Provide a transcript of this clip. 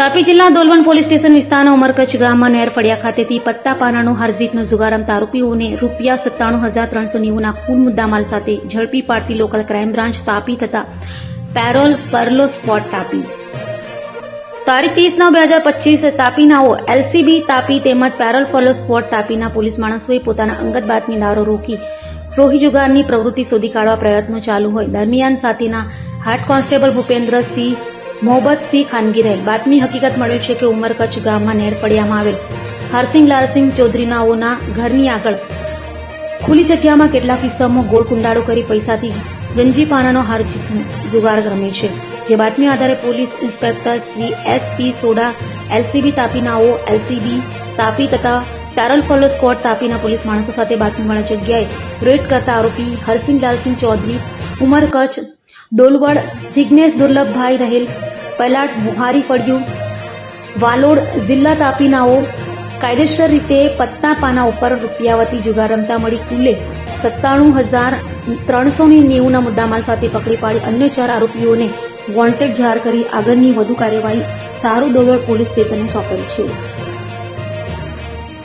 તાપી જિલ્લા દોલવણ police station વિસ્તારના ઉમરકચ્છ ગામમાં નેર ફળિયા ખાતેથી પત્તા પાનાનો હરજીતનો જુગાર રમતા આરોપીઓને ₹97,390ના કુલ મુદ્દામાલ સાથે ઝડપી પાડતી લોકલ ક્રાઇમ બ્રાન્ચ તાપી તથા પેરોલ પરલો સ્પોટ તાપી તારીખ 30/9/2025 તાપીનાઓ એલસીબી તાપી તેમજ પેરોલ ફોલો સ્પોટ તાપીના પોલીસ માણસોએ પોતાના અંગત બાતમીદારો રોકી રોહી જુગારની પ્રવૃત્તિ શોધી કાઢવા પ્રયત્નો ચાલુ હોય દરમિયાન સાથેના હેડ કોન્સ્ટેબલ ભૂપેન્દ્રસિંહ મોહબ્બતસિંહ ખાનગી રહેલ બાતમી હકીકત મળ્યું છે કે ઉમરકચ્છ ગામમાં નેર ફળિયામાં આવેલ હરસિંહ લાલસિંહ ચૌધરીનાઓના ઘરની આગળ ખુલ્લી જગ્યામાં કેટલાક કિસ્સામાં ગોળ કુંડાળો કરી પૈસાથી ગંજી પાનાનો હારજીતનો જુગાર રમે છે જે બાતમી આધારે police inspector Shri SP Soda LCB તાપીનાઓ એલસીબી તાપી તથા પેરોલ ફોલો સ્કોડ તાપીના પોલીસ માણસો સાથે બાતમી મળે જગ્યાએ રેડ કરતા આરોપી હરસિંહ લાલસિંહ ચૌધરી ઉમરકચ્છ દોલવડ જિગ્નેશ દુર્લભભાઈ રહેલ પલાટ બુહારી ફળિયું વાલોડ જિલ્લા તાપીનાઓ કાયદેસર રીતે પત્તા પાના ઉપર રૂપિયાવતી જુગાર રમતા મળી કુલે 97,390ના મુદ્દામાલ સાથે પકડી પાડી અન્ય 4 આરોપીઓને વોન્ટેડ જાહેર કરી આગળની વધુ કાર્યવાહી સારું દોલવડ પોલીસ સ્ટેશને સોંપેલ છે.